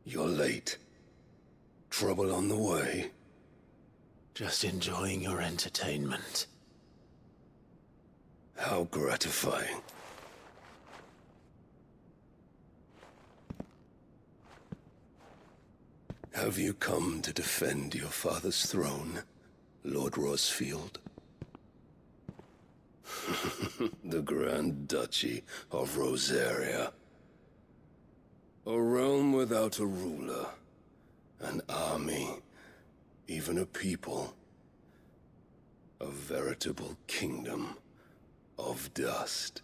You're late. Trouble on the way? Just enjoying your entertainment. How gratifying. Have you come to defend your father's throne, Lord Rosfield? The Grand Duchy of Rosaria. A realm without a ruler, an army, even a people. A veritable kingdom of dust.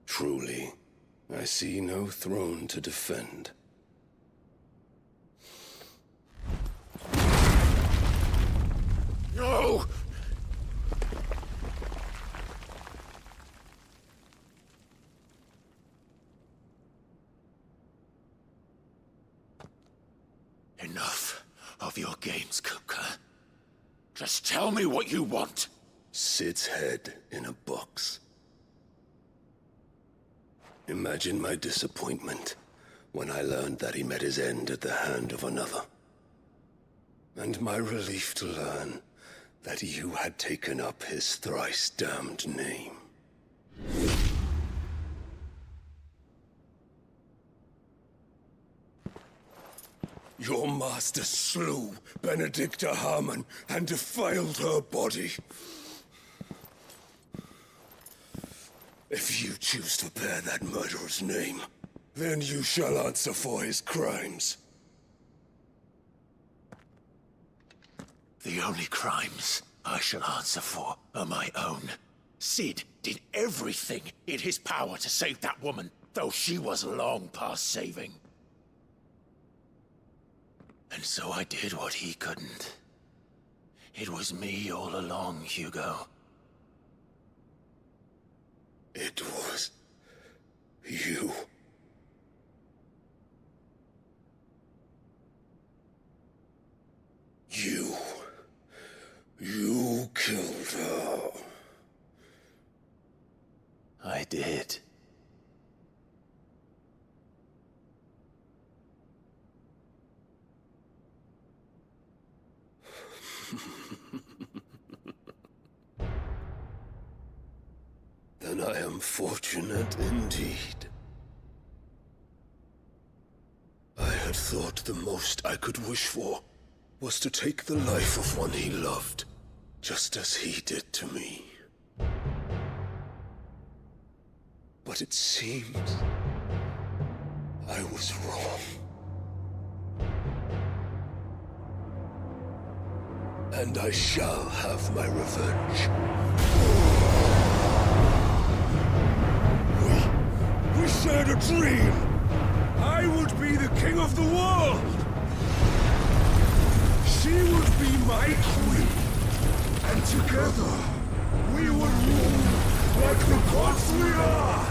Truly, I see no throne to defend. No! Enough of your games, Cooker. Just tell me what you want. Sid's head in a box. Imagine my disappointment when I learned that he met his end at the hand of another. And my relief to learn that you had taken up his thrice-damned name. Your master slew Benedicta Harmon and defiled her body. If you choose to bear that murderer's name, then you shall answer for his crimes. The only crimes I shall answer for are my own. Sid did everything in his power to save that woman, though she was long past saving. And so I did what he couldn't. It was me all along, Hugo. It was you. You killed her. I did. Then I am fortunate indeed. I had thought the most I could wish for was to take the life of one he loved, just as he did to me. But it seems I was wrong. And I shall have my revenge. We shared a dream! I would be the king of the world! She would be my queen! And together, we would rule like the gods we are!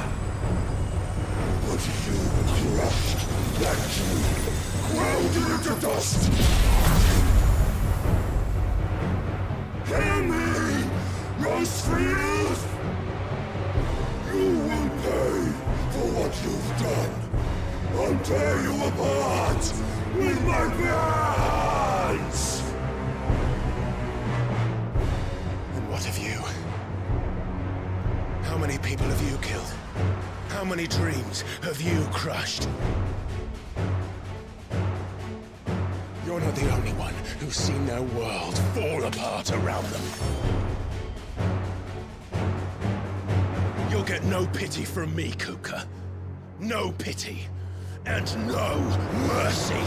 But you crushed that dream, ground it into dust! Hear me, Rosefield! You will pay for what you've done. I'll tear you apart with my bare hands! And what of you? How many people have you killed? How many dreams have you crushed? You're not the only one who's seen their world fall apart around them. You'll get no pity from me, Kuka. No pity. And no mercy.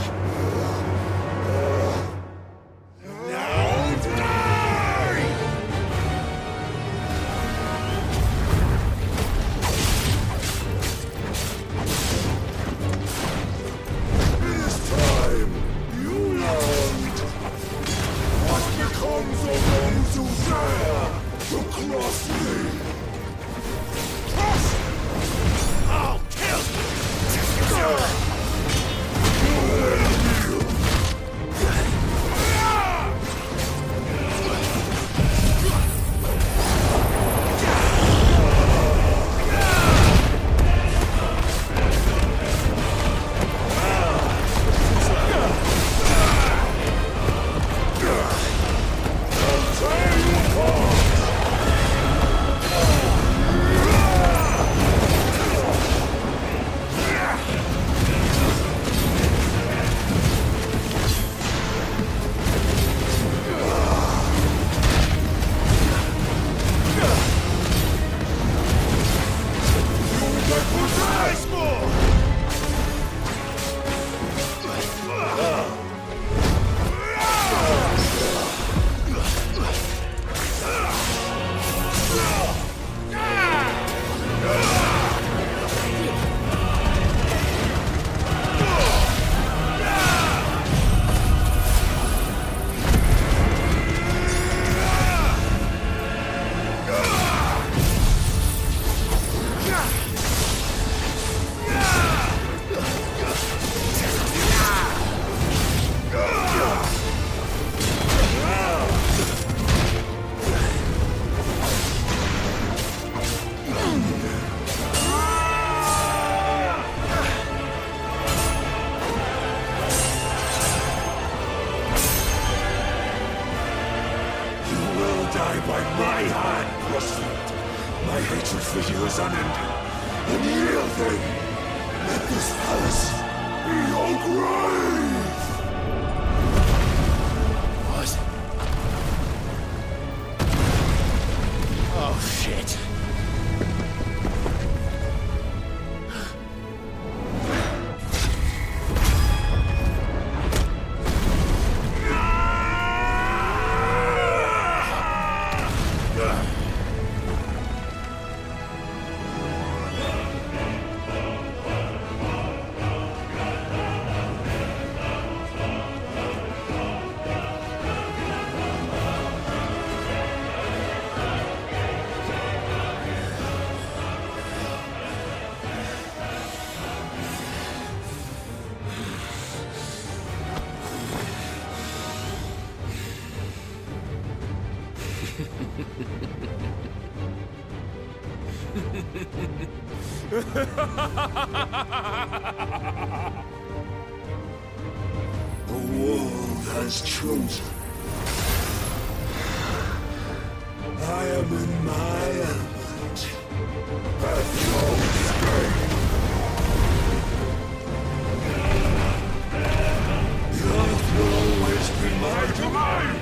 Now die! This time, you learned what becomes of those who dare to cross me. I'll kill you! By my hand, Crossfield. My hatred for you is unending. And yield then. Let this palace be your grave! What? Oh, shit. The world has chosen. I am in my element. At your escape. The earth will always be my domain!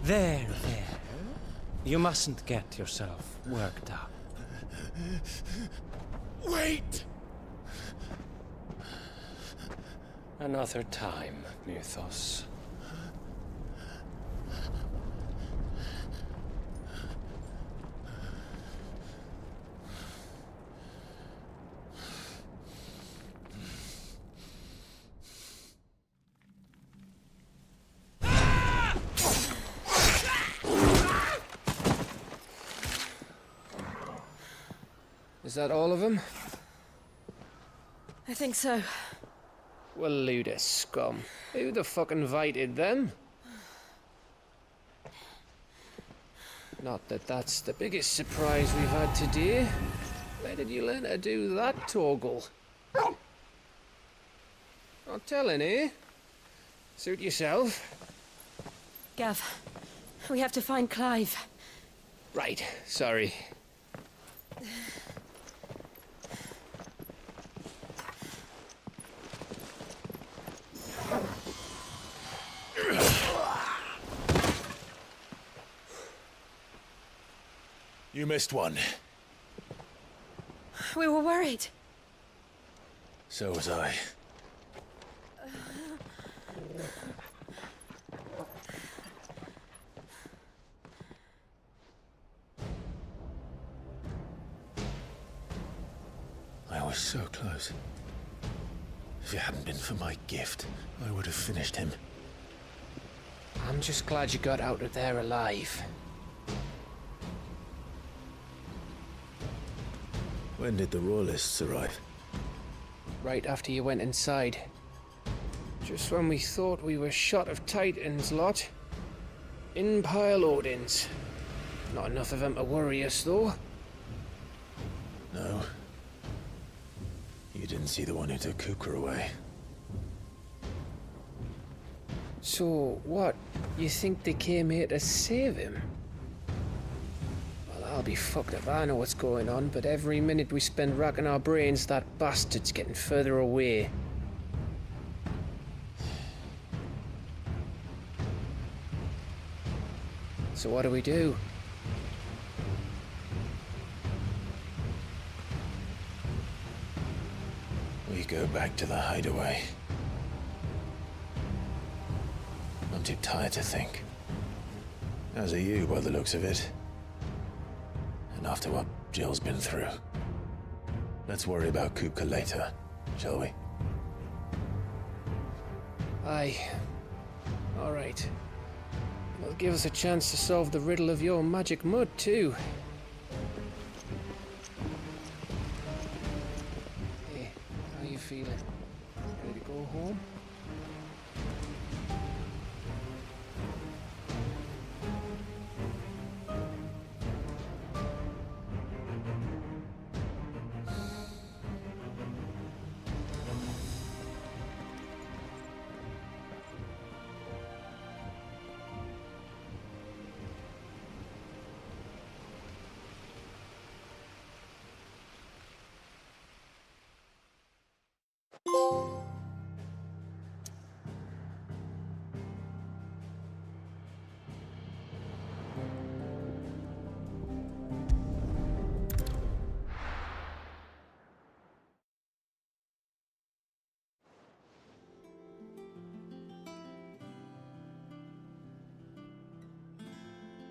There. You mustn't get yourself worked up. Wait! Another time, Mythos. Is that all of them? I think so. Well, load of scum. Who the fuck invited them? Not that that's the biggest surprise we've had today. Where did you learn to do that, Torgal? Not telling, eh? Suit yourself. Gav, we have to find Clive. Right, sorry. You missed one. We were worried. So was I. I was so close. If it hadn't been for my gift, I would have finished him. I'm just glad you got out of there alive. When did the Royalists arrive? Right after you went inside. Just when we thought we were shot of Titans, lot. In pile Odins. Not enough of them to worry us, though. No. You didn't see the one who took Kupka away. So, what? You think they came here to save him? Well, I'll be fucked if I know what's going on, but every minute we spend racking our brains, that bastard's getting further away. So what do we do? We go back to the hideaway. I'm too tired to think. As are you, by the looks of it. And after what Jill's been through. Let's worry about Kupka later, shall we? Aye. All right. It'll give us a chance to solve the riddle of your magic mud, too. Hey, how you feeling? Ready to go home?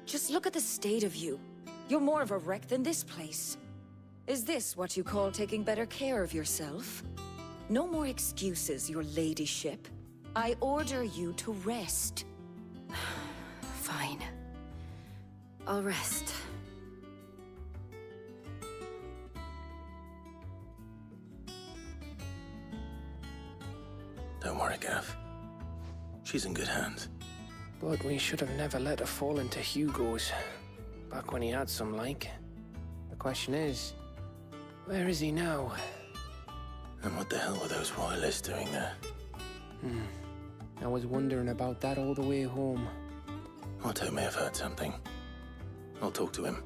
Just look at the state of you. You're more of a wreck than this place. Is this what you call taking better care of yourself? No more excuses, your ladyship. I order you to rest. Fine. I'll rest. Don't worry, Gav. She's in good hands. But we should have never let her fall into Hugo's. Back when he had some like. The question is, where is he now? And what the hell were those royalists doing there? I was wondering about that all the way home. Otto may have heard something. I'll talk to him.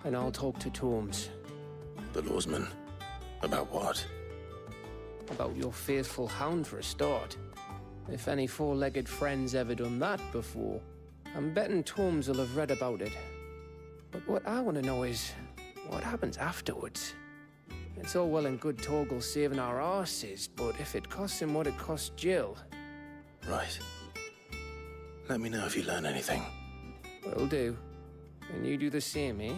And I'll talk to Tomes. The lawsman. About what? About your faithful hound for a start. If any four-legged friend's ever done that before. I'm betting Tomes will have read about it. But what I want to know is, what happens afterwards? It's all well and good Torgal saving our arses, but if it costs him what it cost Jill... Right. Let me know if you learn anything. Will do. And you do the same, eh?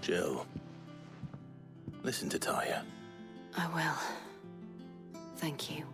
Jill, listen to Taya. I will. Thank you.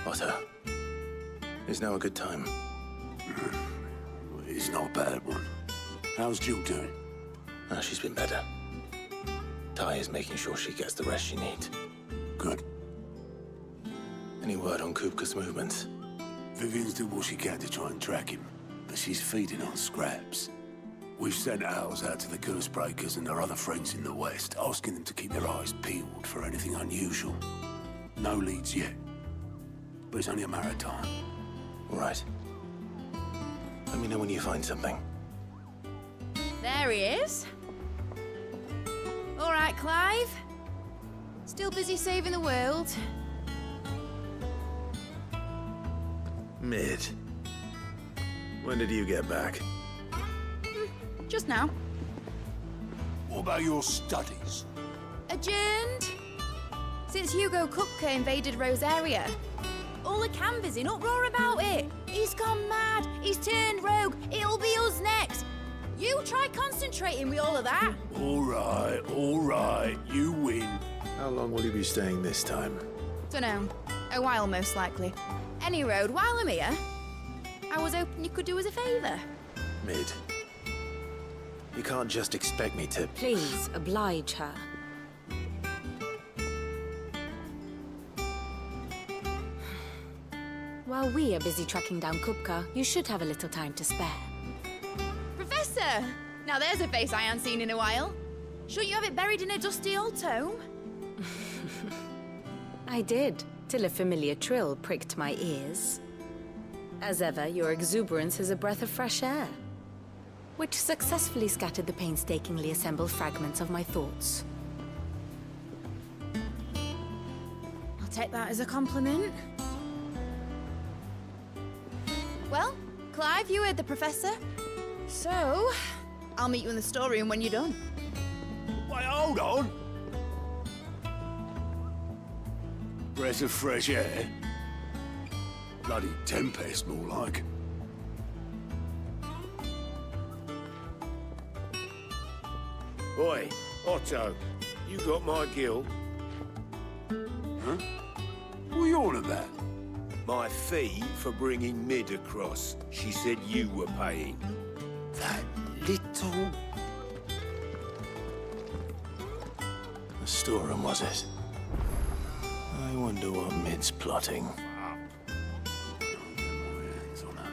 Otto, is now a good time? It's not a bad one. How's Jill doing? Oh, she's been better. Taya's making sure she gets the rest she needs. Good. Any word on Kupka's movements? Vivian's did what she can to try and track him, but she's feeding on scraps. We've sent ours out to the Cursebreakers and their other friends in the West, asking them to keep their eyes peeled for anything unusual. No leads yet, but it's only a matter of time. All right. Let me know when you find something. There he is. All right, Clive. Still busy saving the world. Mid. When did you get back? Just now. What about your studies? Adjourned. Since Hugo Kupka invaded Rosaria. All the canvass in uproar about it. He's gone mad. He's turned rogue. It'll be us next. You try concentrating with all of that. All right. You win. How long will you be staying this time? Dunno. A while, most likely. Any road, while I'm here, I was hoping you could do us a favour. Mid. You can't just expect me to... Please, oblige her. While we are busy tracking down Kupka, you should have a little time to spare. Professor! Now there's a face I ain't seen in a while. Shouldn't you have it buried in a dusty old tome? I did, till a familiar trill pricked my ears. As ever, your exuberance is a breath of fresh air, which successfully scattered the painstakingly assembled fragments of my thoughts. I'll take that as a compliment. Well, Clive, you heard the professor. So, I'll meet you in the storeroom when you're done. Wait, hold on! Breath of fresh air? Bloody tempest, more like. Oi, Otto, you got my guilt? Huh? What are you on about? My fee for bringing Mid across. She said you were paying. That little... The storeroom, was it? I wonder what Mid's plotting. I'll get my hands on her.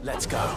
Let's go.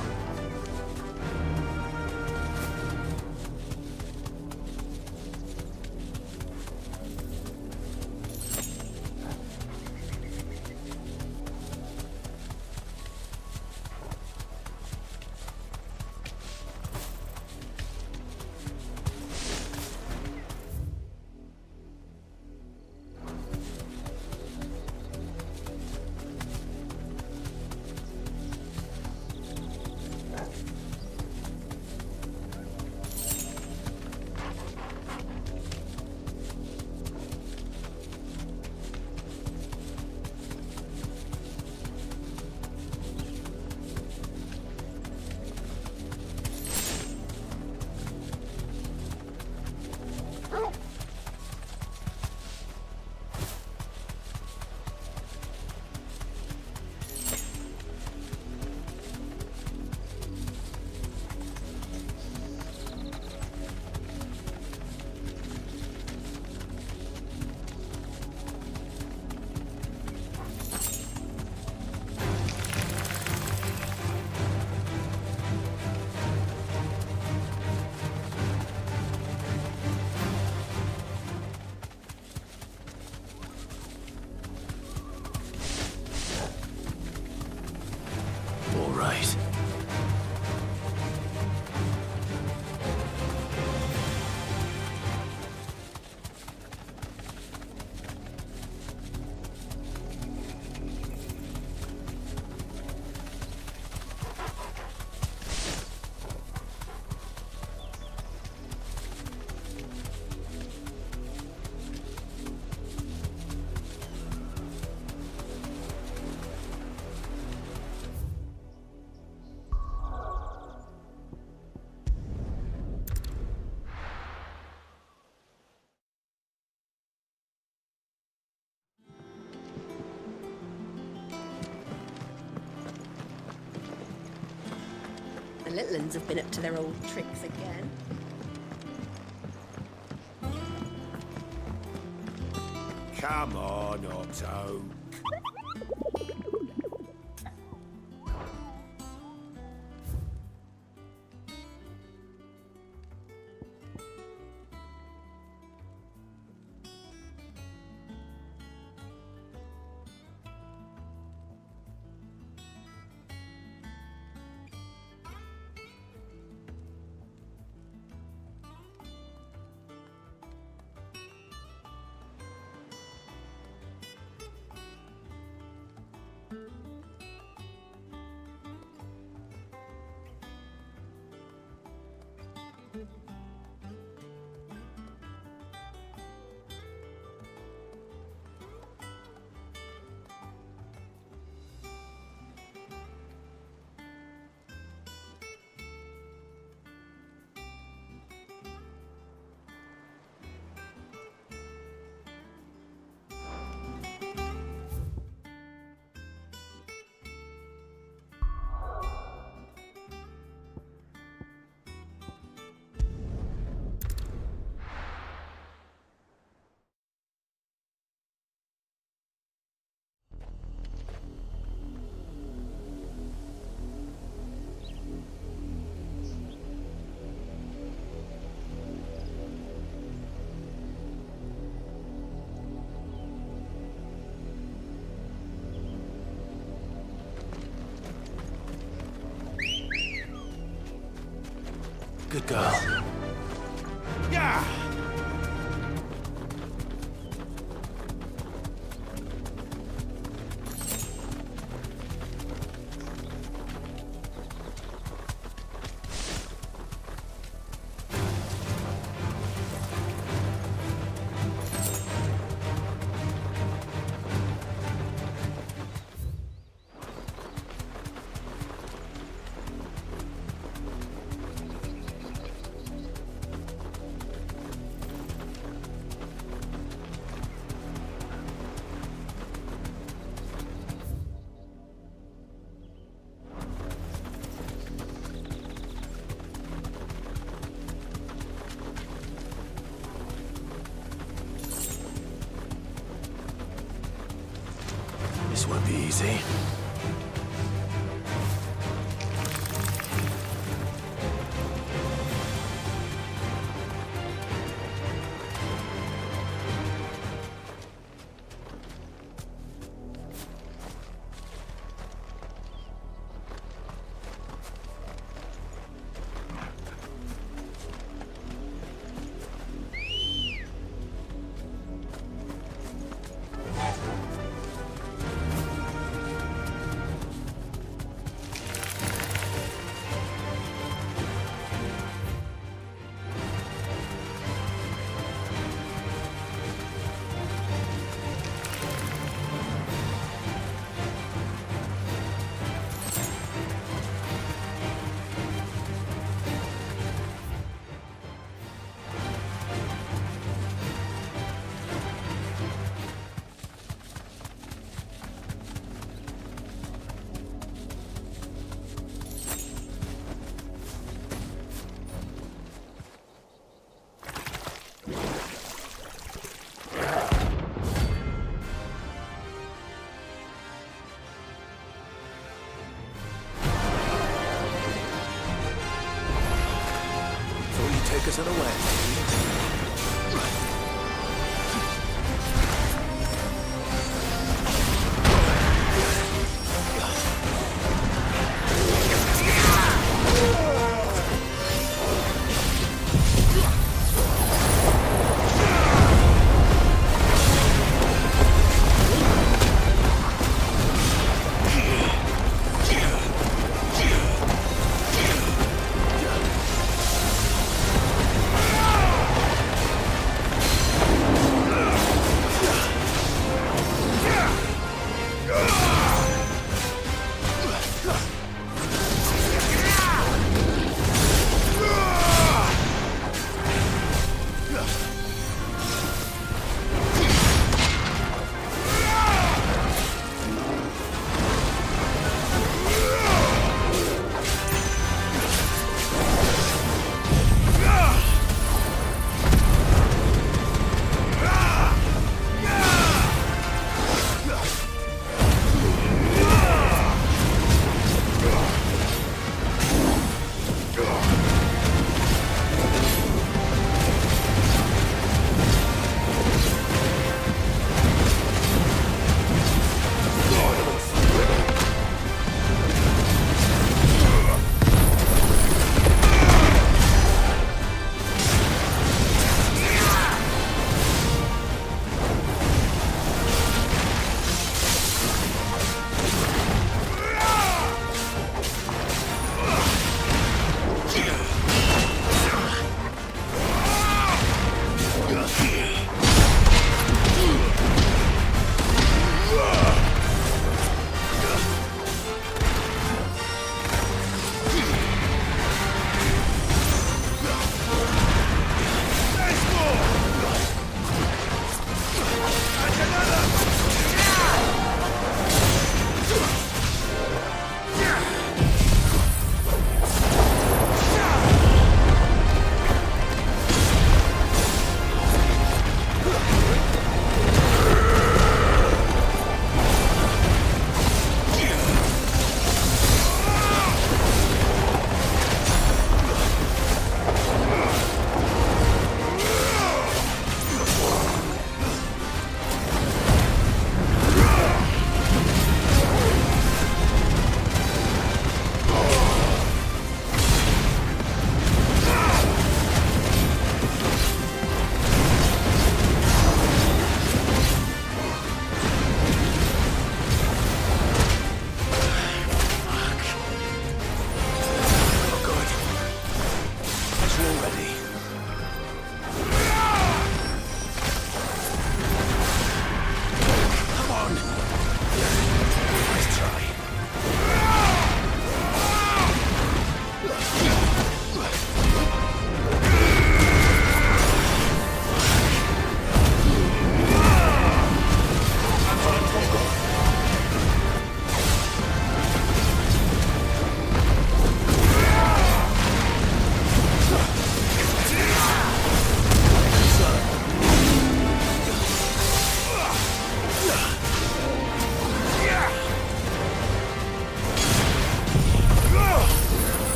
the little uns have been up to their old tricks again. Come on, Otto. Good girl. Yeah! This won't be easy. Take us away.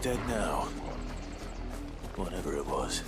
dead now. Whatever it was.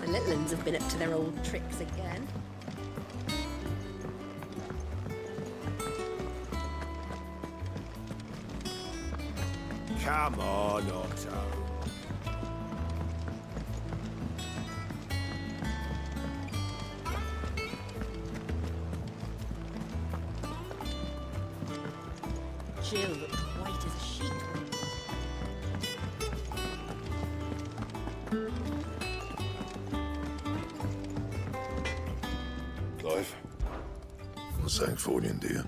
The little uns have been up to their old tricks again. Come on, Otto. Jill looked white as a sheet. Clive, what's that for you, dear?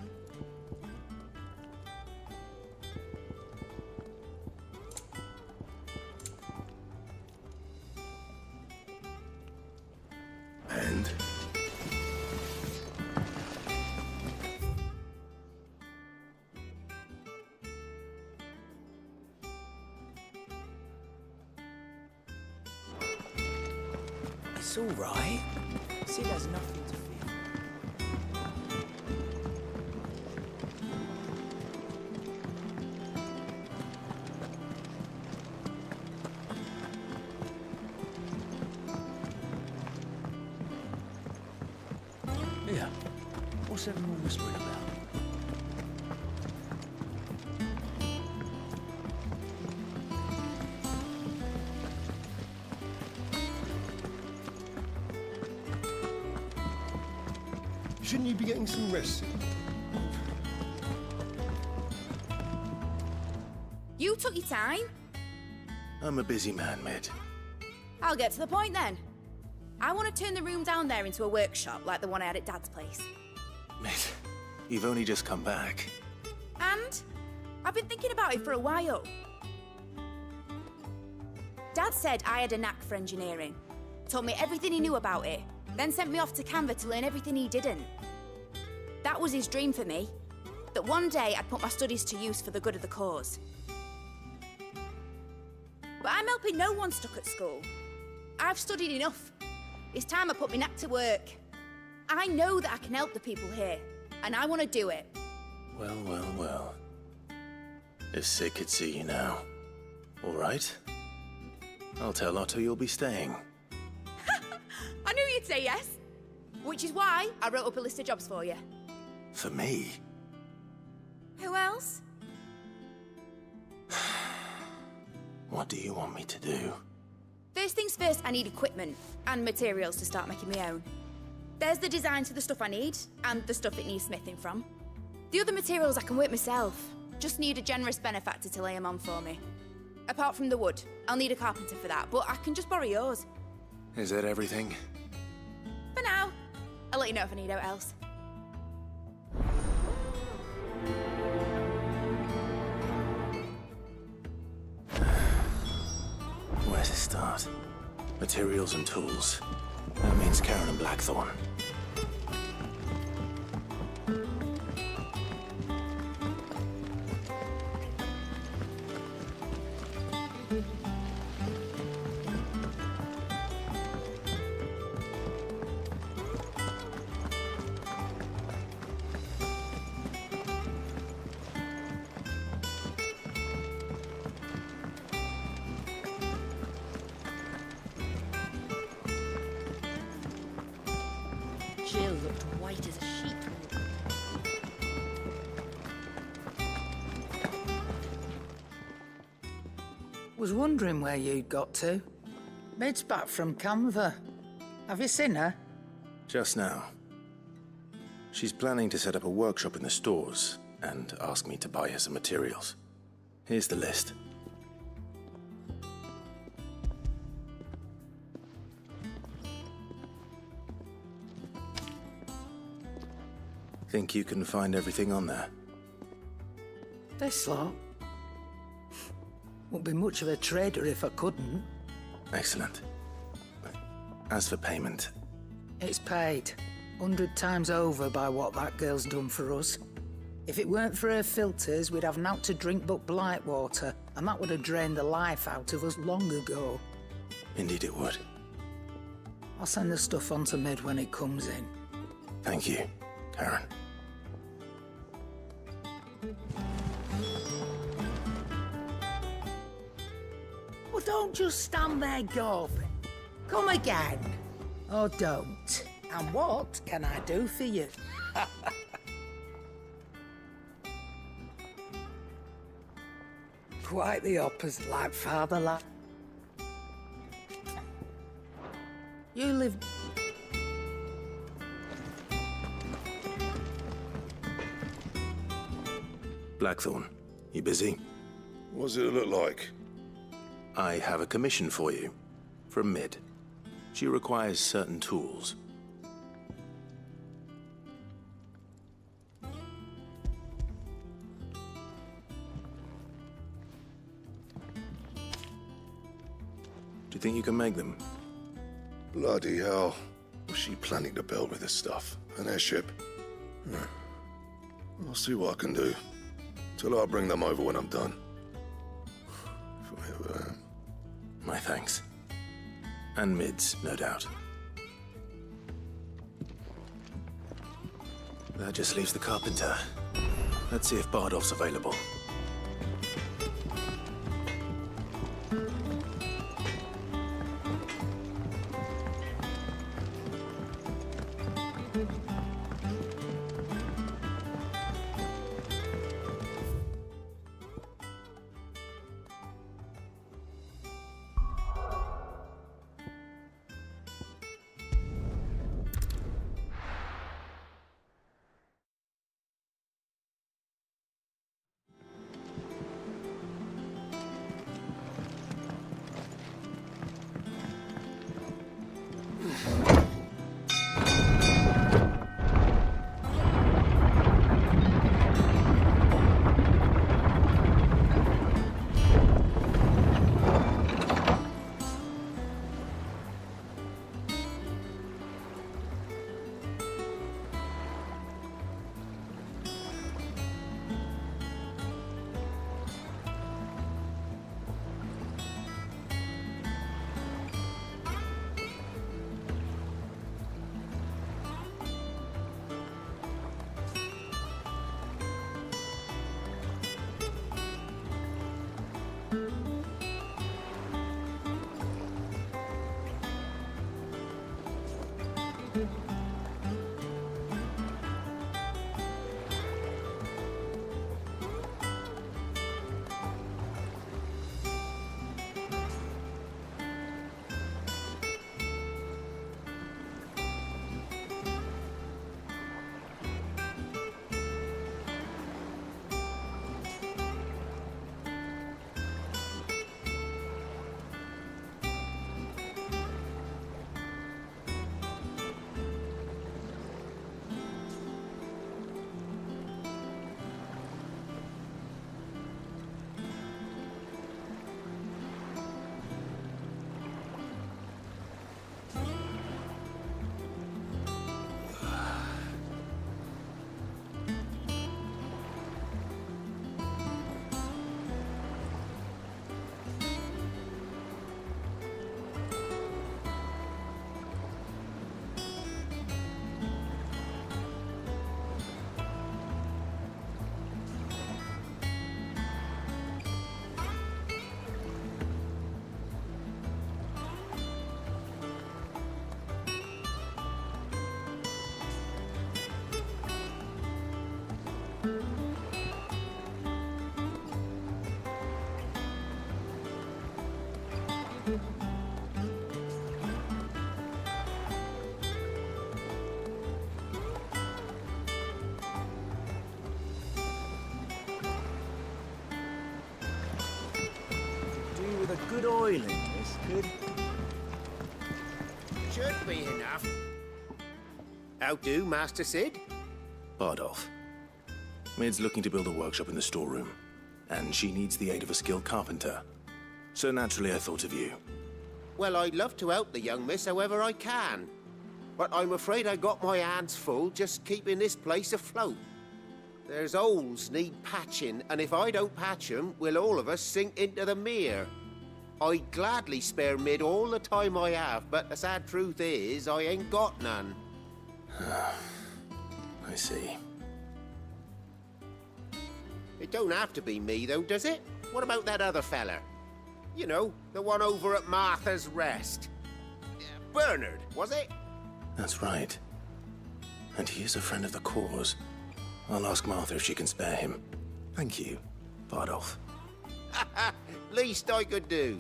And? It's all right. Sid has nothing to fear. Yeah. What's everyone whispering about? Shouldn't you be getting some rest? You took your time. I'm a busy man, Mid. I'll get to the point then. I want to turn the room down there into a workshop like the one I had at Dad's place. Mid, you've only just come back. And I've been thinking about it for a while. Dad said I had a knack for engineering, told me everything he knew about it, then sent me off to Canva to learn everything he didn't. That was his dream for me, that one day I'd put my studies to use for the good of the cause. But I'm helping no one stuck at school. I've studied enough. It's time I put my knack to work. I know that I can help the people here, and I want to do it. Well, well, well. If Sid could see you now. All right. I'll tell Otto you'll be staying. I knew you'd say yes. Which is why I wrote up a list of jobs for you. For me? Who else? What do you want me to do? First things first, I need equipment and materials to start making my own. There's the designs for the stuff I need and the stuff it needs smithing from. The other materials I can work myself. Just need a generous benefactor to lay them on for me. Apart from the wood, I'll need a carpenter for that, but I can just borrow yours. Is that everything? For now. I'll let you know if I need out else. Where to start? Materials and tools. That means Karen and Blackthorn. Jill looked white as a sheet. Was wondering where you'd got to. Mid's back from Canva. Have you seen her? Just now. She's planning to set up a workshop in the stores and ask me to buy her some materials. Here's the list. Think you can find everything on there? This lot? Wouldn't be much of a trader if I couldn't. Excellent. As for payment, It's paid. 100 times over by what that girl's done for us. If it weren't for her filters, we'd have naught to drink but blight water, and that would have drained the life out of us long ago. indeed it would. I'll send the stuff on to Mid when it comes in. Thank you, Karen. Well, don't just stand there gawping. Come again. Or don't. And what can I do for you? Quite the opposite, like father, like... You live... Blackthorn, you busy? What's it look like? I have a commission for you. From Mid. She requires certain tools. Do you think you can make them? Bloody hell. What's she planning to build with this stuff? An airship? I'll see what I can do. Till I bring them over when I'm done. If I ever am. My thanks. And Mid's, no doubt. That just leaves the carpenter. Let's see if Bardolph's available. Good oil in this, good. Should be enough. How do, Master Sid? Bardolph. Mid's looking to build a workshop in the storeroom, and she needs the aid of a skilled carpenter. So naturally I thought of you. Well, I'd love to help the young miss however I can. But I'm afraid I got my hands full just keeping this place afloat. There's holes need patching, and if I don't patch 'em, we'll all of us sink into the mere. I'd gladly spare Mid all the time I have, but the sad truth is, I ain't got none. I see. It don't have to be me, though, does it? What about that other fella? You know, the one over at Martha's Rest. Bernard, was it? That's right. And he is a friend of the cause. I'll ask Martha if she can spare him. Thank you, Bardolph. Least I could do.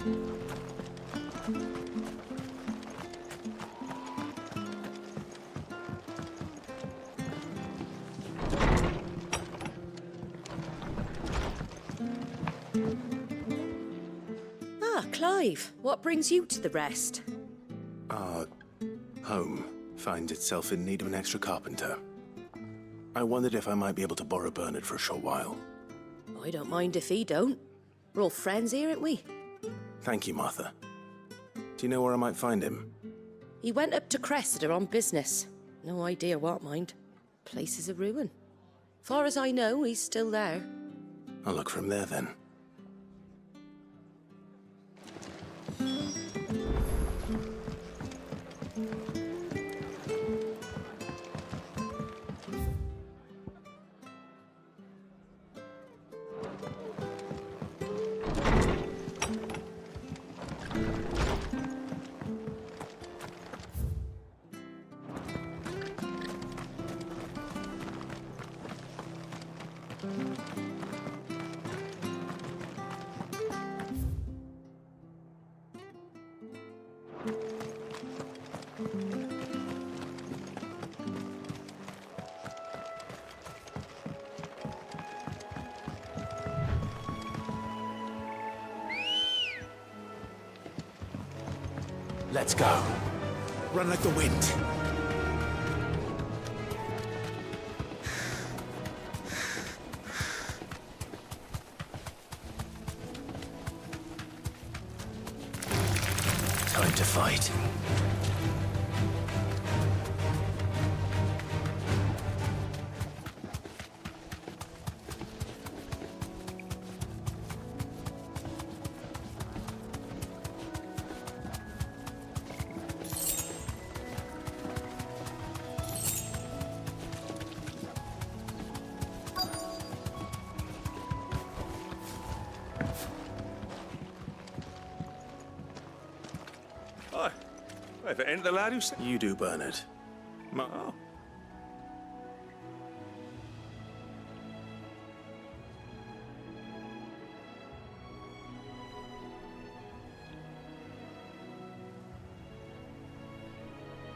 Ah, Clive, what brings you to the rest? Our home finds itself in need of an extra carpenter. I wondered if I might be able to borrow Bernard for a short while. I don't mind if he don't. We're all friends here, aren't we? Thank you, Martha. Do you know where I might find him? He went up to Cressida on business. No idea what, mind. Place is a ruin. Far as I know, he's still there. I'll look for him there then. Let's go. Run like the wind. Time to fight. Hi. If it ain't the lad who said... You do, Bernard. Oh.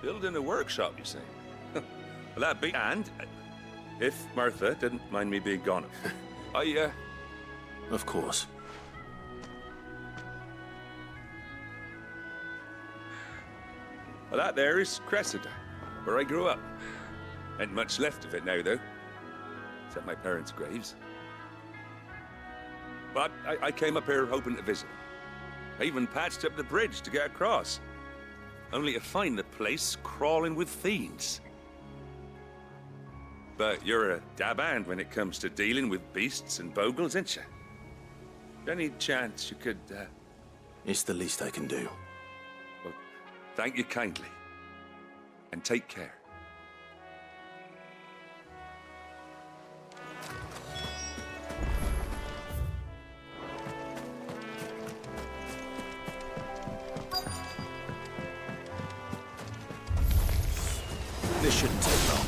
Building a workshop, you say? Well, that be... And, if Martha didn't mind me being gone, Of course. Well, that there is Cressida, where I grew up. Ain't much left of it now, though. Except my parents' graves. But I came up here hoping to visit. I even patched up the bridge to get across. Only to find the place crawling with fiends. But you're a dab hand when it comes to dealing with beasts and bogles, ain't you? Any chance you could, It's the least I can do. Well, thank you kindly. And take care. This shouldn't take long.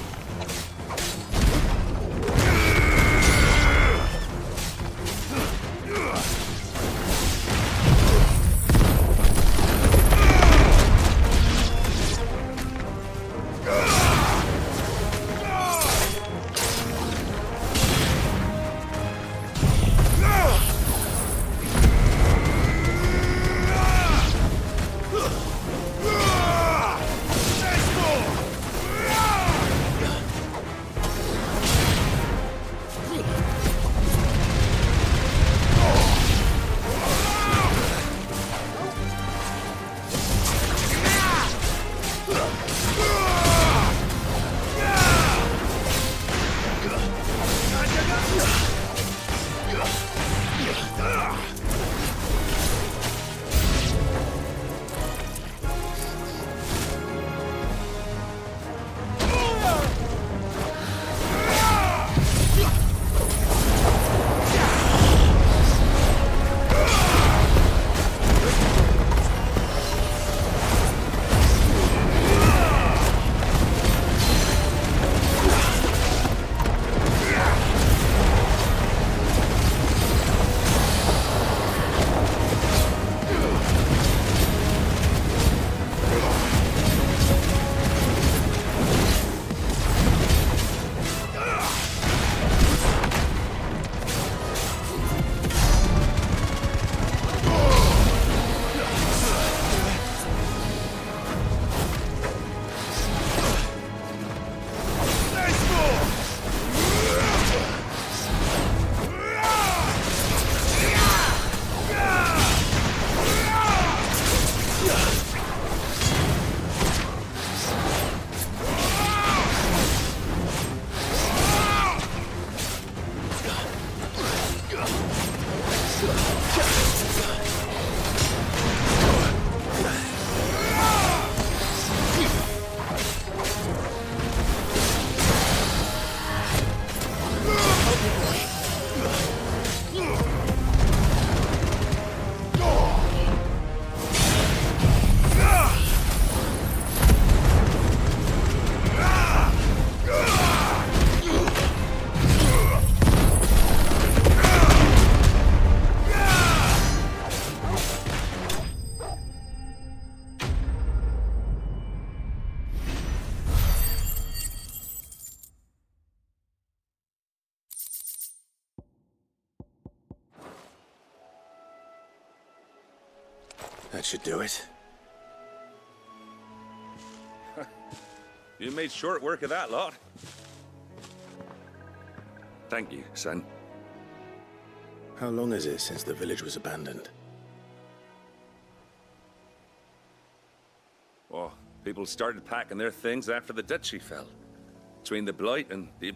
should do it. You made short work of that lot. Thank you, son. How long is it since the village was abandoned? Oh, people started packing their things after the duchy fell. Between the Blight and the...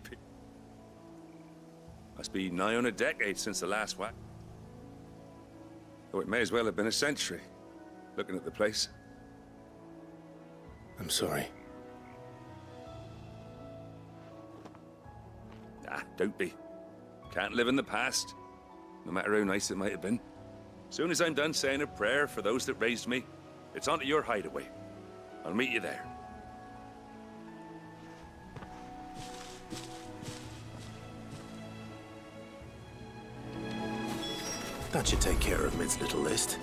Must be nigh on a decade since the last one. Oh, it may as well have been a century, looking at the place. I'm sorry. Nah, don't be. Can't live in the past, no matter how nice it might have been. Soon as I'm done saying a prayer for those that raised me, it's on to your hideaway. I'll meet you there. That should take care of Mid's little list.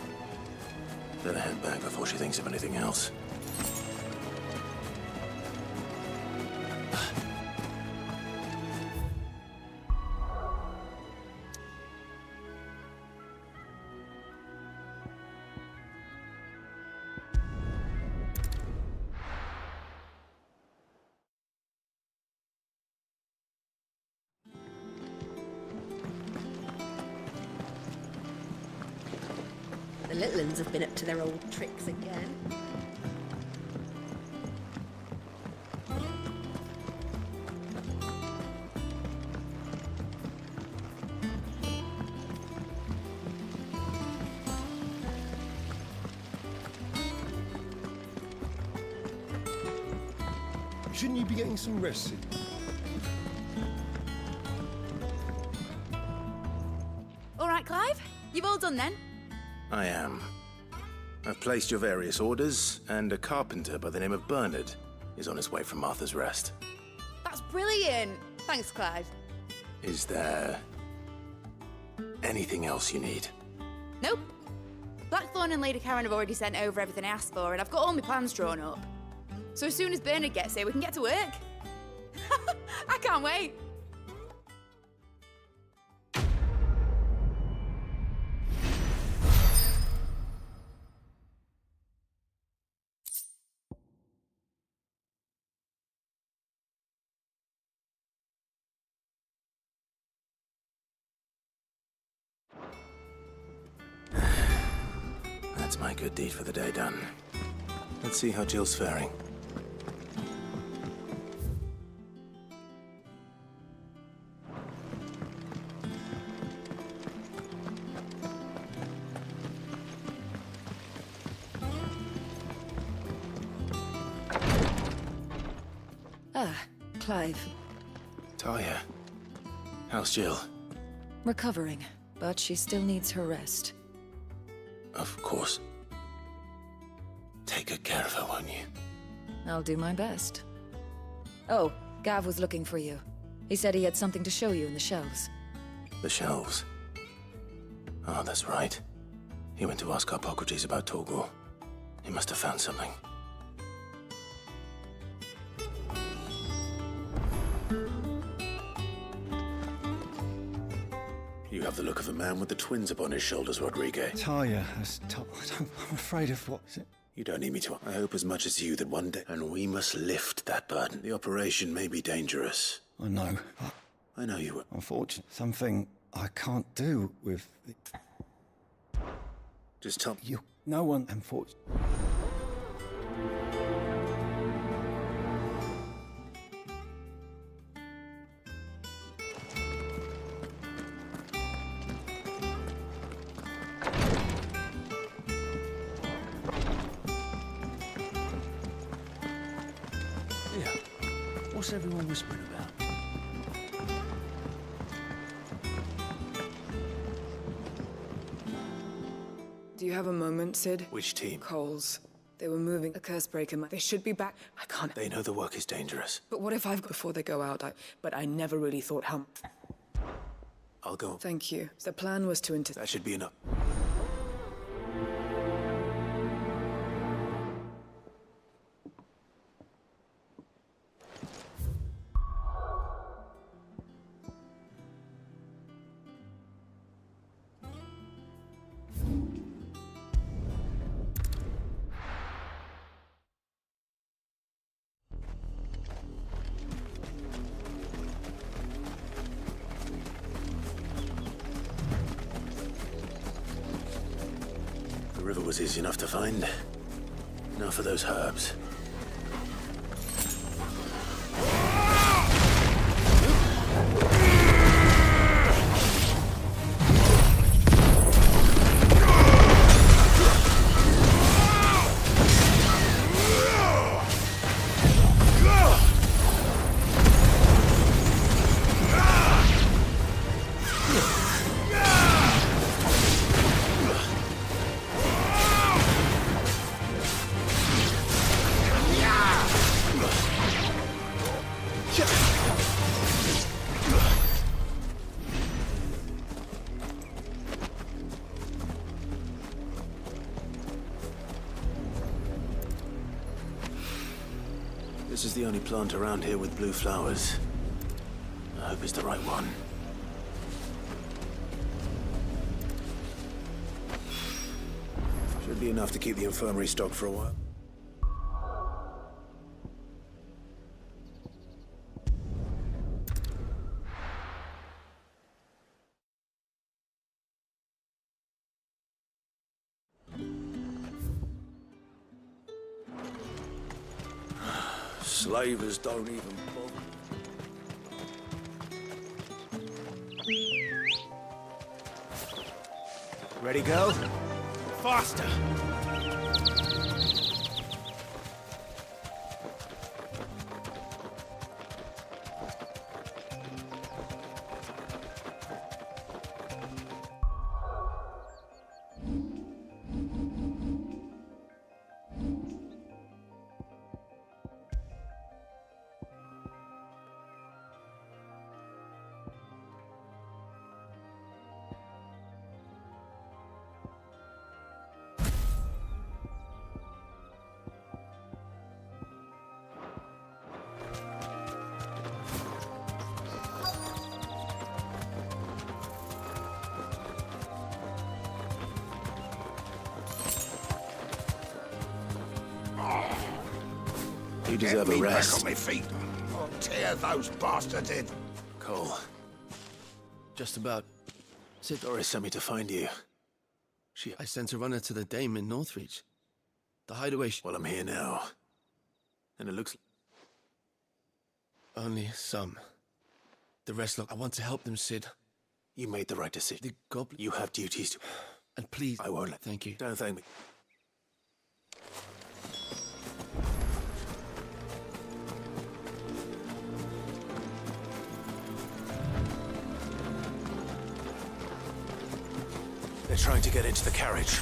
Better head back before she thinks of anything else. The little uns have been up to their old tricks again. Shouldn't you be getting some rest? All right, Clive. You've all done then? I am. I've placed your various orders, and a carpenter by the name of Bernard is on his way from Martha's Rest. That's brilliant. Thanks, Clive. Is there anything else you need? Nope. Blackthorn and Lady Karen have already sent over everything I asked for, and I've got all my plans drawn up. So as soon as Bernard gets here, we can get to work. I can't wait. That's my good deed for the day done. Let's see how Jill's faring. Ah, Clive. Talia, how's Jill? Recovering, but she still needs her rest. Of course. Take good care of her, won't you? I'll do my best. Oh, Gav was looking for you. He said he had something to show you in the shelves. The shelves. Oh, that's right. He went to ask Hippocrates about Torgor. He must have found something. You have the look of a man with the twins upon his shoulders, Rodriguez. Talia, I'm afraid of what is it? You don't need me to. I hope as much as you that one day... And we must lift that burden. The operation may be dangerous. I know, but I know you will. unfortunately, something I can't do with the... Just tell me. You, no one, unfortunately. What's everyone whispering about? Do you have a moment, Sid? Which team? Coles. They were moving a curse breaker. They should be back. I can't. They know the work is dangerous. But what if I've got before they go out? But I never really thought how. I'll go. Thank you. The plan was to That should be enough. river was easy enough to find. Now for those herbs. This is the only plant around here with blue flowers. I hope it's the right one. Should be enough to keep the infirmary stocked for a while. Slavers don't even bother. Ready, go? Faster! You deserve a Get me rest. back on my feet. I'll tear those bastards in. Cole. Just about. Sid Doris sent me to find you. I sent a runner to the Dame in Northreach. The hideaway. Well, I'm here now. And it looks. Only some. The rest, look, I want to help them, Sid. You made the right decision. The goblin. You have duties to. And please. I won't let. Thank you. Don't thank me. They're trying to get into the carriage.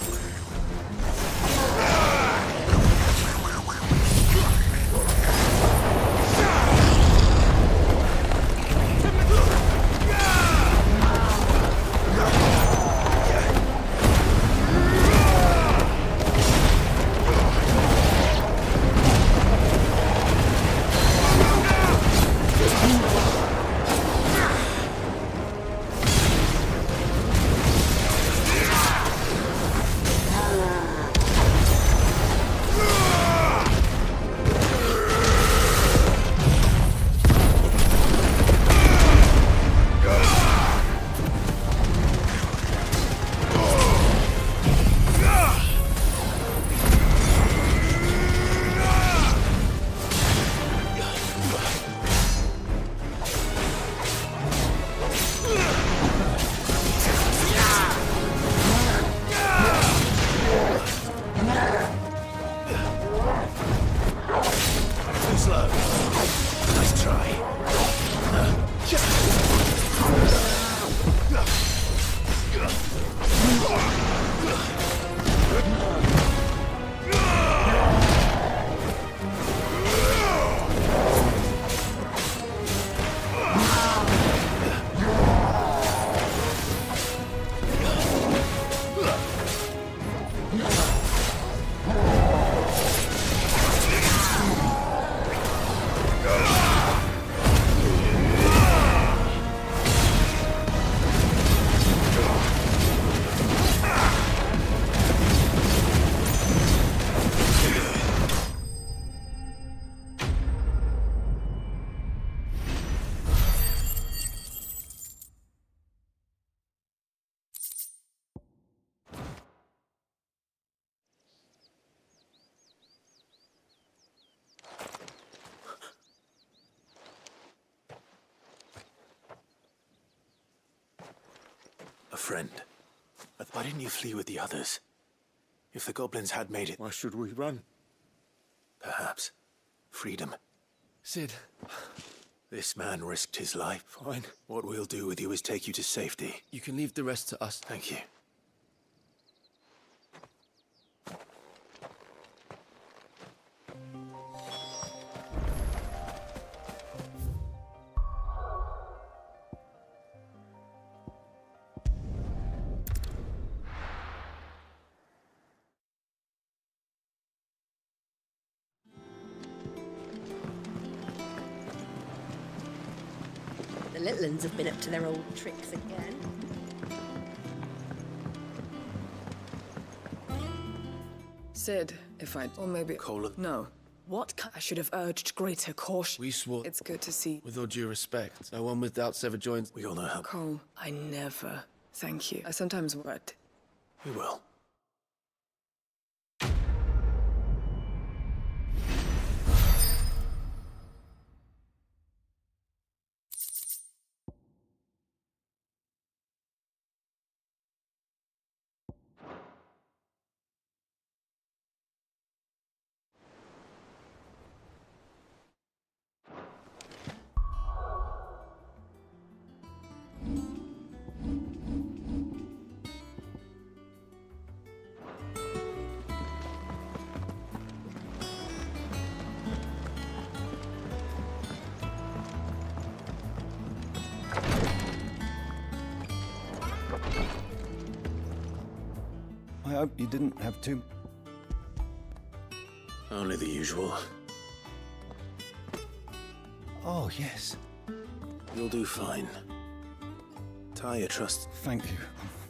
friend. But why didn't you flee with the others? If the goblins had made it... Why should we run? Perhaps. Freedom. Sid. This man risked his life. Fine. What we'll do with you is take you to safety. You can leave the rest to us. Thank you. The little uns have been up to their old tricks again. Sid, if I'd... Or maybe... Colin. No. What? I should have urged greater caution. We swore... It's good to see... With all due respect, no one with doubts ever joins... We all know how... Cole, I never... Thank you. I sometimes would. We will. I hope you didn't have to. Only the usual. Oh, yes. You'll do fine. Talia trusts... Thank you.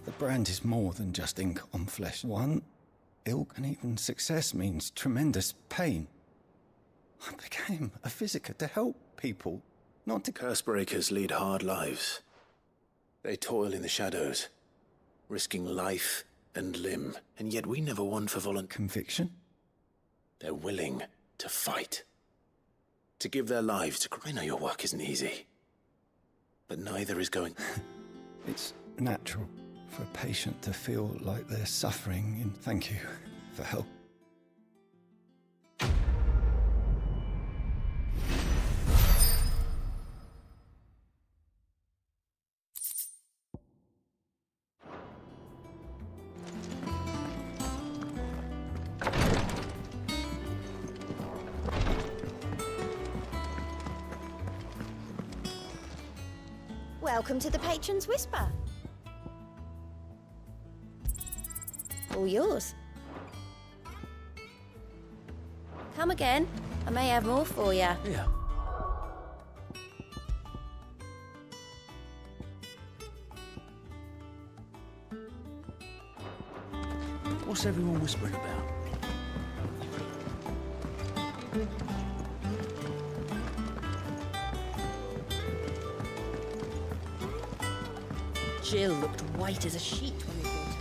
The brand is more than just ink on flesh. One, ilk, and even success means tremendous pain. I became a physiker to help people, not to... Cursebreakers lead hard lives. They toil in the shadows, risking life and limb, and yet we never won for Conviction? They're willing to fight. To give their lives to... I know your work isn't easy. But neither is going... It's natural for a patient to feel like they're suffering, and thank you for help. Welcome to the Patron's Whisper. All yours. Come again. I may have more for you. Yeah. What's everyone whispering about? Jill looked white as a sheet when we brought her.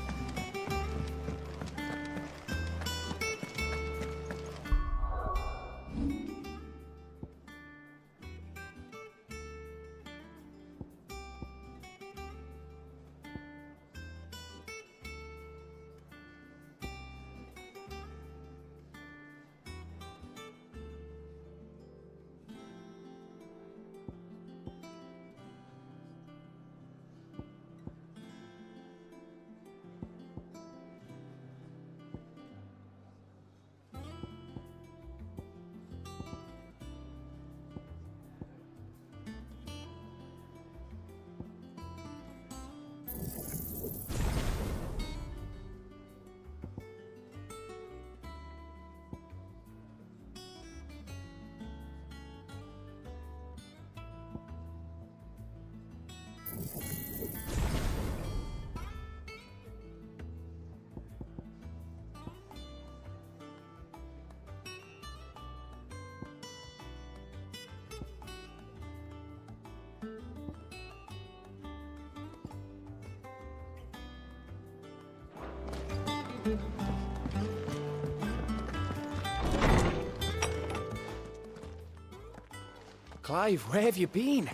Clive, where have you been?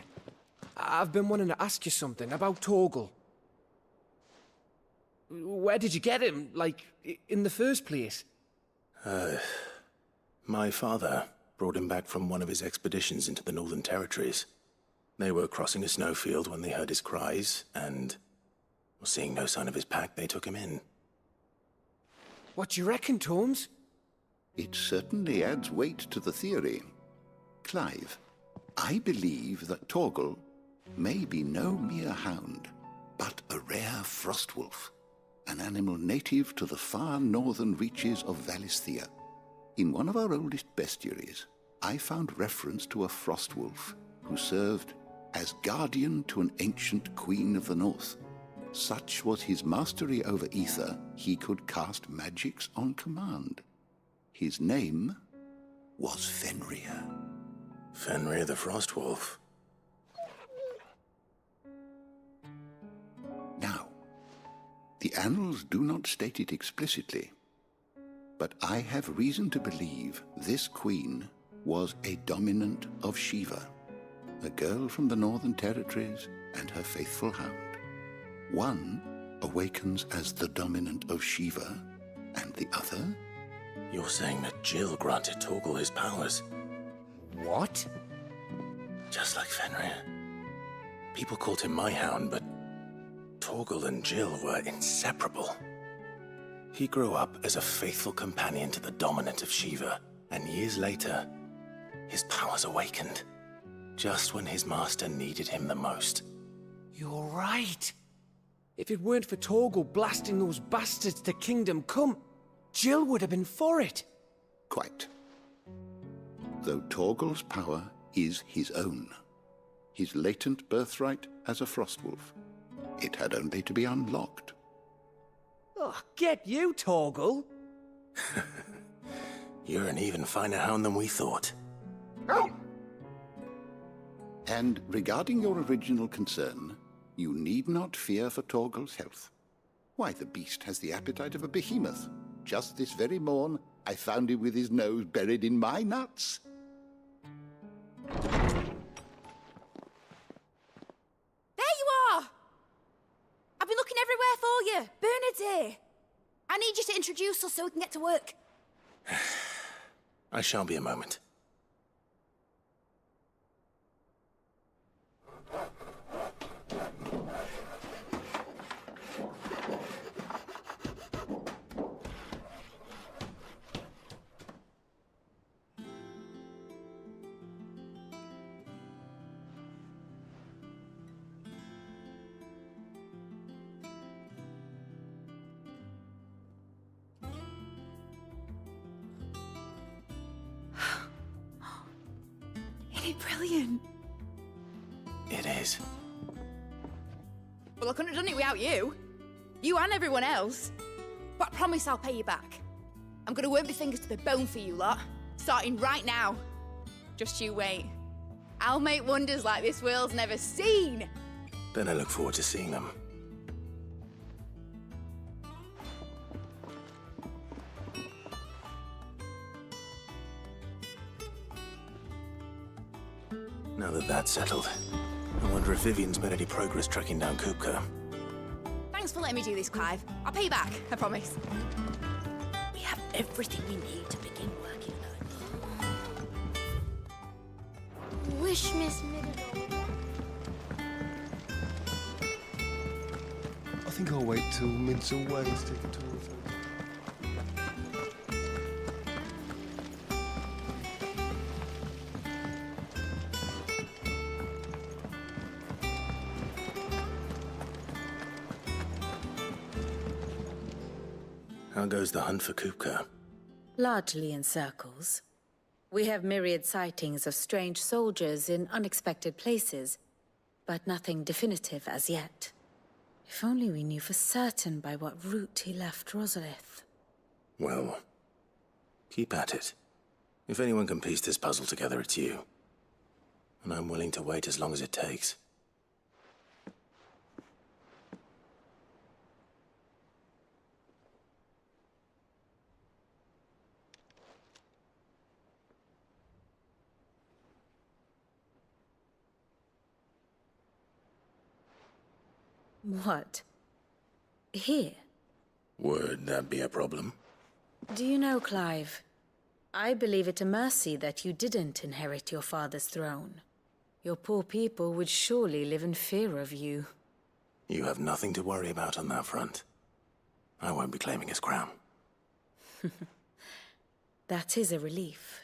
I've been wanting to ask you something about Torgal. Where did you get him, like, in the first place? My father brought him back from one of his expeditions into the Northern Territories. They were crossing a snowfield when they heard his cries, and, seeing no sign of his pack, they took him in. What do you reckon, Torms? It certainly adds weight to the theory. Clive, I believe that Torgal may be no mere hound, but a rare frostwolf, an animal native to the far northern reaches of Valisthea. In one of our oldest bestiaries, I found reference to a frostwolf who served as guardian to an ancient queen of the north. Such was his mastery over ether, he could cast magics on command. His name was Fenrir. Fenrir the Frostwolf. Now, the annals do not state it explicitly, but I have reason to believe this queen was a dominant of Shiva, a girl from the Northern Territories and her faithful hound. One awakens as the dominant of Shiva, and the other? You're saying that Jill granted Torgal his powers? What? Just like Fenrir. People called him my hound, but Torgal and Jill were inseparable. He grew up as a faithful companion to the dominant of Shiva, and years later, his powers awakened, just when his master needed him the most. You're right. If it weren't for Torgal blasting those bastards to Kingdom Come, Jill would have been for it. Quite. Though Torgal's power is his own, his latent birthright as a Frostwolf, it had only to be unlocked. Oh, get you, Torgal! You're an even finer hound than we thought. And regarding your original concern, you need not fear for Torgal's health. Why, the beast has the appetite of a behemoth. Just this very morn, I found him with his nose buried in my nuts. There you are! I've been looking everywhere for you. Bernard's here. I need you to introduce us so we can get to work. I shan't be a moment. Isn't it brilliant? It is. Well, I couldn't have done it without you. You and everyone else. But I promise I'll pay you back. I'm gonna work my fingers to the bone for you lot, starting right now. Just you wait. I'll make wonders like this world's never seen. Then I look forward to seeing them. Now that that's settled, I wonder if Vivian's made any progress tracking down Kupka. Thanks for letting me do this, Clive. I'll pay you back, I promise. We have everything we need to begin working on. Wish Miss Middle. I think I'll wait till mid's away to take a tour of it. How goes the hunt for Kupka? Largely in circles. We have myriad sightings of strange soldiers in unexpected places, but nothing definitive as yet. If only we knew for certain by what route he left Rosalith. Well, keep at it. If anyone can piece this puzzle together, it's you. And I'm willing to wait as long as it takes. What? Here? Would that be a problem? Do you know, Clive? I believe it a mercy that you didn't inherit your father's throne. Your poor people would surely live in fear of you. You have nothing to worry about on that front. I won't be claiming his crown. That is a relief.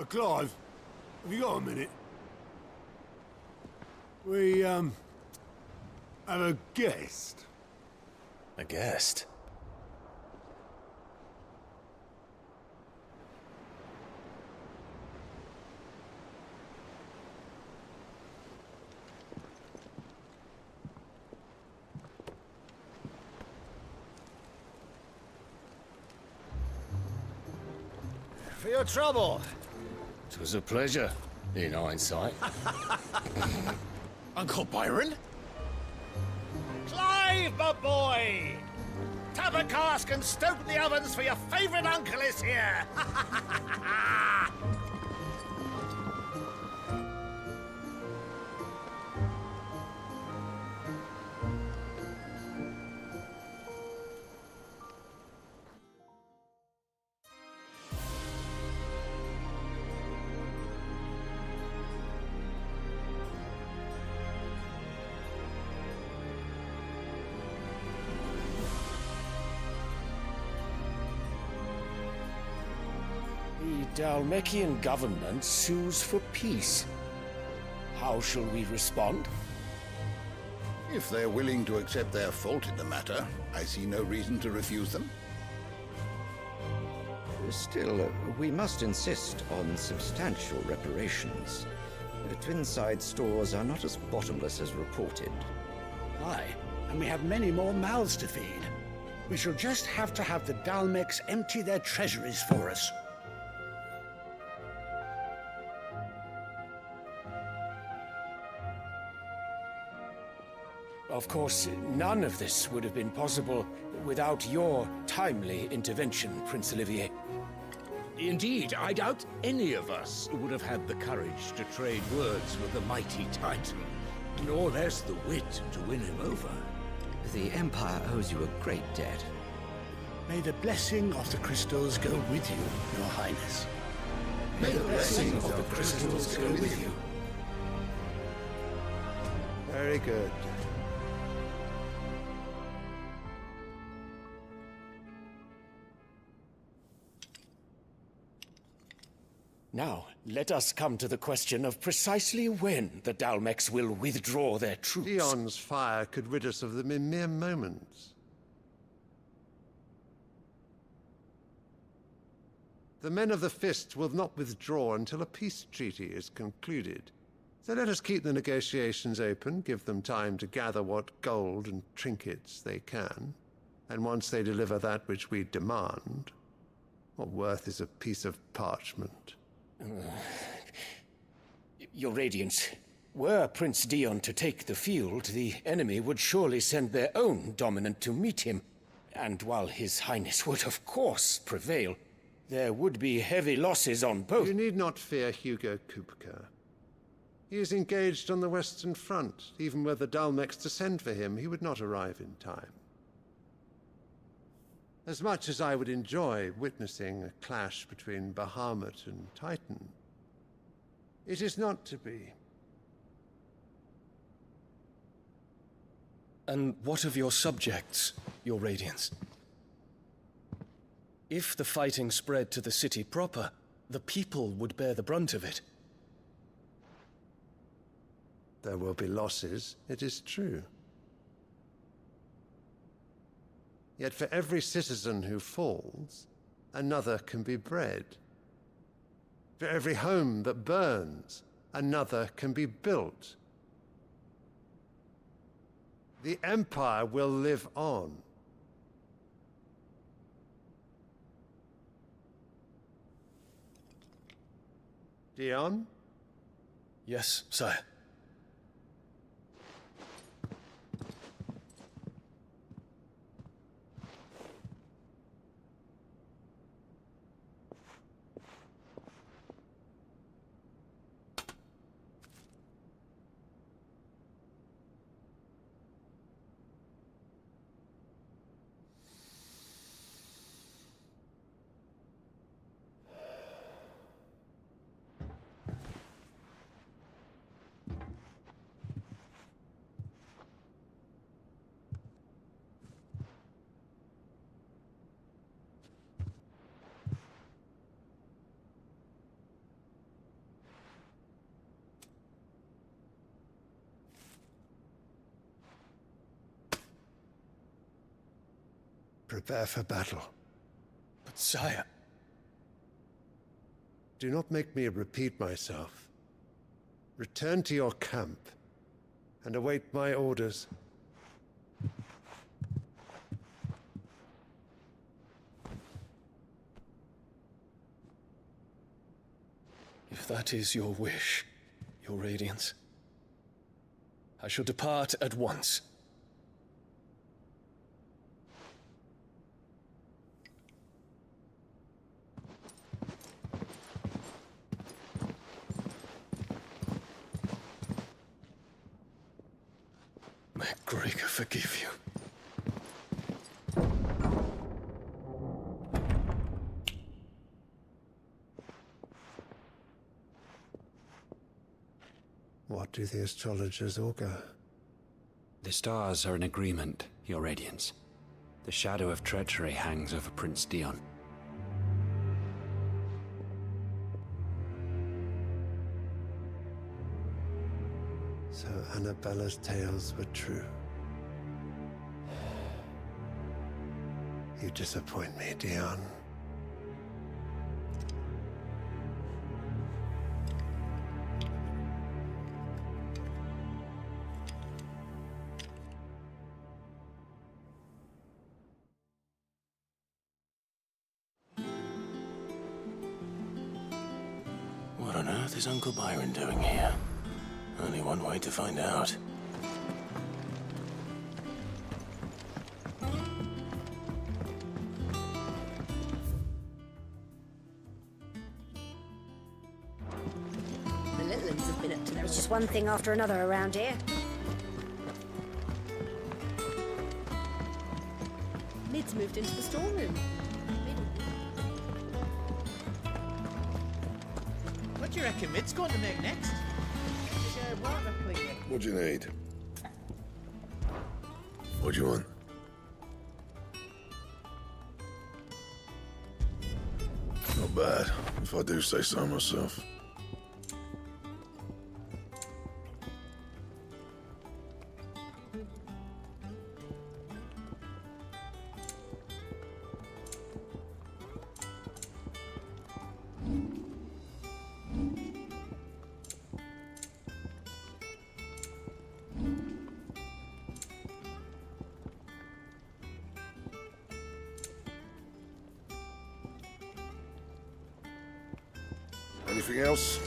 Clive, have you got a minute? We, have a guest. A guest? For your trouble. It was a pleasure, in hindsight. Uncle Byron? Clive, my boy! Tap a cask and stoke the ovens for your favourite uncle is here! The Dalmekian government sues for peace. How shall we respond? If they're willing to accept their fault in the matter, I see no reason to refuse them. Still, we must insist on substantial reparations. Twinside stores are not as bottomless as reported. Aye, and we have many more mouths to feed. We shall just have to have the Dalmecs empty their treasuries for us. Of course, none of this would have been possible without your timely intervention, Prince Olivier. Indeed, I doubt any of us would have had the courage to trade words with the mighty Titan, nor less the wit to win him over. The Empire owes you a great debt. May the blessing of the crystals go with you, Your Highness. May the blessing of the crystals go with you. Very good. Now, let us come to the question of precisely when the Dalmecs will withdraw their troops. Dion's fire could rid us of them in mere moments. The men of the Fist will not withdraw until a peace treaty is concluded. So let us keep the negotiations open, give them time to gather what gold and trinkets they can. And once they deliver that which we demand, what worth is a piece of parchment? Your Radiance, were Prince Dion to take the field, the enemy would surely send their own dominant to meet him. And while His Highness would of course prevail, there would be heavy losses on both. You need not fear Hugo Kupka. He is engaged on the Western Front. Even were the Dalmecs to send for him, he would not arrive in time. As much as I would enjoy witnessing a clash between Bahamut and Titan, it is not to be. And what of your subjects, Your Radiance? If the fighting spread to the city proper, the people would bear the brunt of it. There will be losses, it is true. Yet for every citizen who falls, another can be bred. For every home that burns, another can be built. The Empire will live on. Dion? Yes, sire. Prepare for battle. But sire... Do not make me repeat myself. Return to your camp and await my orders. If that is your wish, your Radiance, I shall depart at once. May Gregor forgive you. What do the astrologers augur? The stars are in agreement, Your Radiance. The shadow of treachery hangs over Prince Dion. So Annabella's tales were true. You disappoint me, Dion. What on earth is Uncle Byron doing here? Only one way to find out. The little ones have been up to their... It's just one thing after another around here. Mid's moved into the storeroom. What do you reckon Mid's going to make next? What do you need? What do you want? Not bad, if I do say so myself. Anything else?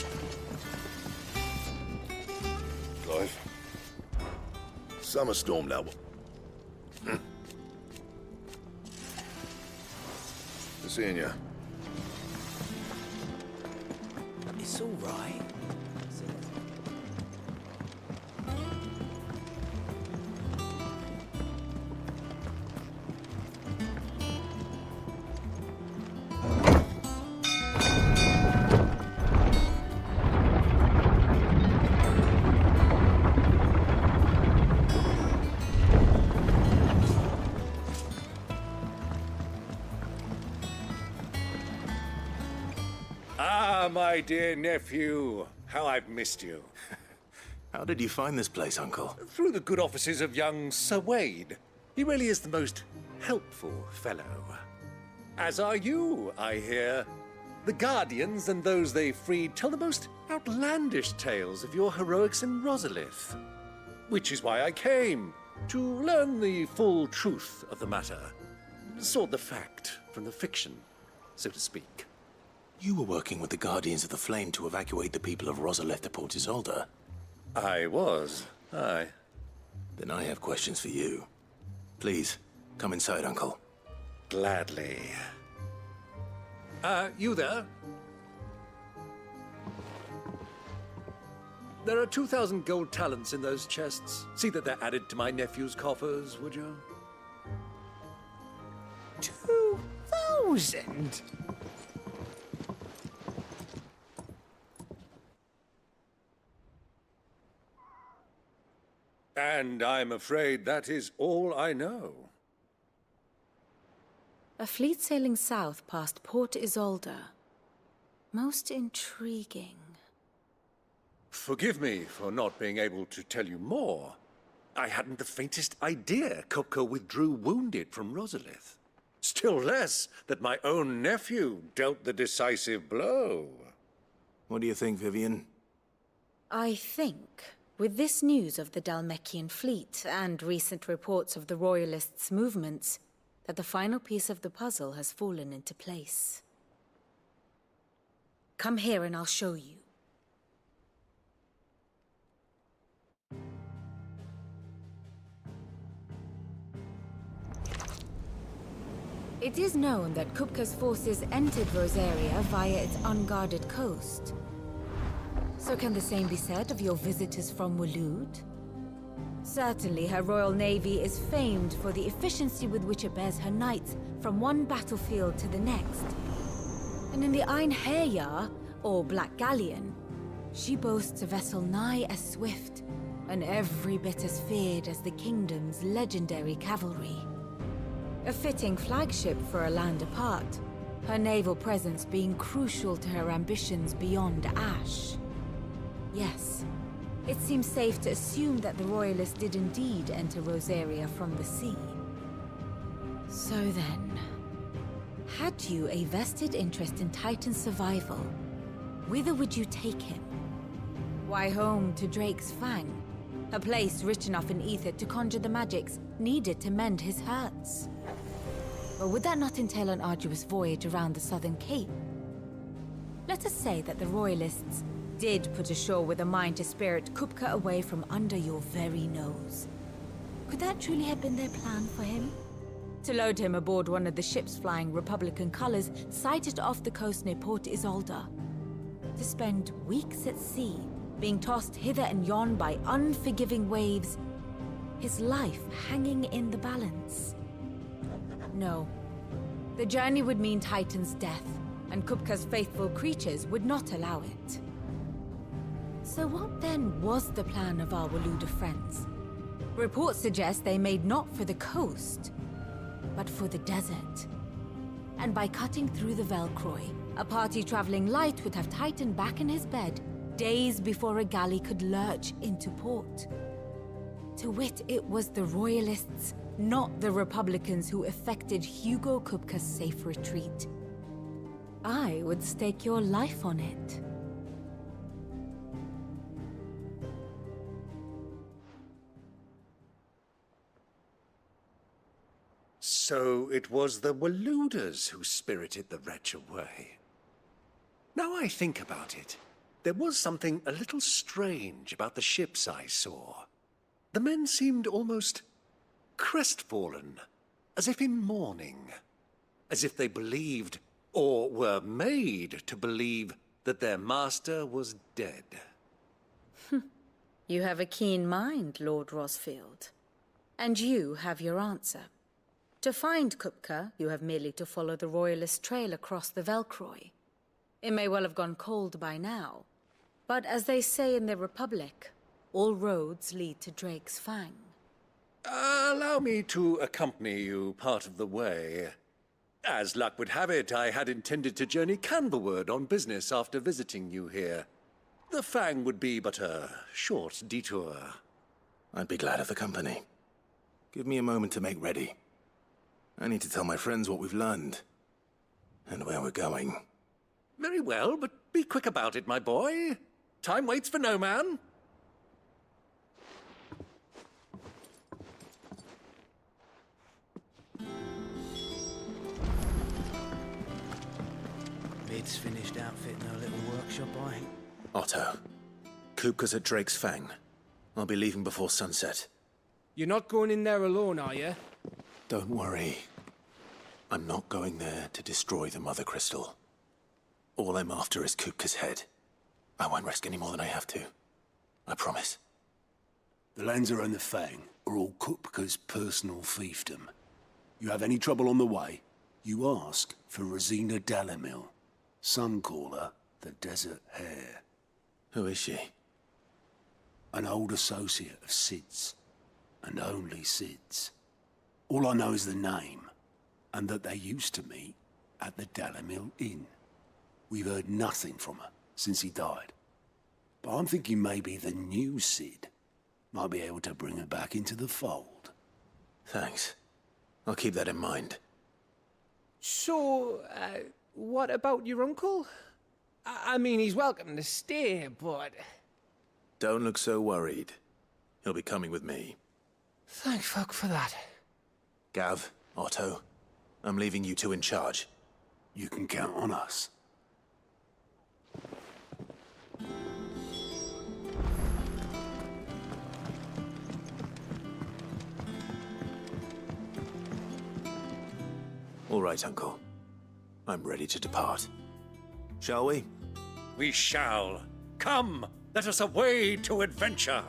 Clive? Summer storm now. Good seeing you. It's all right. Ah, my dear nephew, how I've missed you. How did you find this place, Uncle? Through the good offices of young Sir Wade. He really is the most helpful fellow. As are you, I hear. The Guardians and those they freed tell the most outlandish tales of your heroics in Rosalith. Which is why I came, to learn the full truth of the matter. Sort the fact from the fiction, so to speak. You were working with the Guardians of the Flame to evacuate the people of Rosalith to Port Isolde. I was, aye. Then I have questions for you. Please, come inside, Uncle. Gladly. You there? There are 2,000 gold talents in those chests. See that they're added to my nephew's coffers, would you? 2,000? And I'm afraid that is all I know. A fleet sailing south past Port Isolde. Most intriguing. Forgive me for not being able to tell you more. I hadn't the faintest idea Kopko withdrew wounded from Rosalith. Still less that my own nephew dealt the decisive blow. What do you think, Vivian? I think, with this news of the Dalmekian fleet and recent reports of the Royalists' movements, that the final piece of the puzzle has fallen into place. Come here and I'll show you. It is known that Kupka's forces entered Rosaria via its unguarded coast. So can the same be said of your visitors from Waloed? Certainly, her royal navy is famed for the efficiency with which it bears her knights from one battlefield to the next. And in the Einherjar, or Black Galleon, she boasts a vessel nigh as swift and every bit as feared as the kingdom's legendary cavalry. A fitting flagship for a land apart, her naval presence being crucial to her ambitions beyond Ash. Yes, it seems safe to assume that the Royalists did indeed enter Rosaria from the sea. So then, had you a vested interest in Titan's survival, whither would you take him? Why, home to Drake's Fang, a place rich enough in ether to conjure the magics needed to mend his hurts. Or would that not entail an arduous voyage around the southern cape? Let us say that the Royalists did put ashore with a mind to spirit Kupka away from under your very nose. Could that truly have been their plan for him? To load him aboard one of the ships flying Republican colors sighted off the coast near Port Isolde? To spend weeks at sea, being tossed hither and yon by unforgiving waves, his life hanging in the balance? No. The journey would mean Titan's death, and Kupka's faithful creatures would not allow it. So what then was the plan of our Waluda friends? Reports suggest they made not for the coast, but for the desert. And by cutting through the Velcroy, a party traveling light would have Titan back in his bed days before a galley could lurch into port. To wit, it was the Royalists, not the Republicans, who effected Hugo Kupka's safe retreat. I would stake your life on it. So it was the Waludas who spirited the wretch away. Now I think about it, there was something a little strange about the ships I saw. The men seemed almost crestfallen, as if in mourning, as if they believed, or were made to believe, that their master was dead. You have a keen mind, Lord Rosfield. And you have your answer. To find Kupka, you have merely to follow the Royalist trail across the Velcroy. It may well have gone cold by now, but as they say in the Republic, all roads lead to Drake's Fang. Allow me to accompany you part of the way. As luck would have it, I had intended to journey Canberward on business after visiting you here. The Fang would be but a short detour. I'd be glad of the company. Give me a moment to make ready. I need to tell my friends what we've learned, and where we're going. Very well, but be quick about it, my boy. Time waits for no man. Mid's finished outfitting her little workshop, I think. Otto, Kupka's at Drake's Fang. I'll be leaving before sunset. You're not going in there alone, are you? Don't worry. I'm not going there to destroy the Mother Crystal. All I'm after is Kupka's head. I won't risk any more than I have to. I promise. The lands around the Fang are all Kupka's personal fiefdom. You have any trouble on the way, you ask for Rosina Dalamil. Some call her the Desert Hare. Who is she? An old associate of Sid's, and only Sid's. All I know is the name, and that they used to meet at the Dalamil Inn. We've heard nothing from her since he died. But I'm thinking maybe the new Sid might be able to bring her back into the fold. Thanks. I'll keep that in mind. So, what about your uncle? I mean, he's welcome to stay, but... Don't look so worried. He'll be coming with me. Thank fuck for that. Gav, Otto, I'm leaving you two in charge. You can count on us. All right, Uncle. I'm ready to depart. Shall we? We shall. Come, let us away to adventure.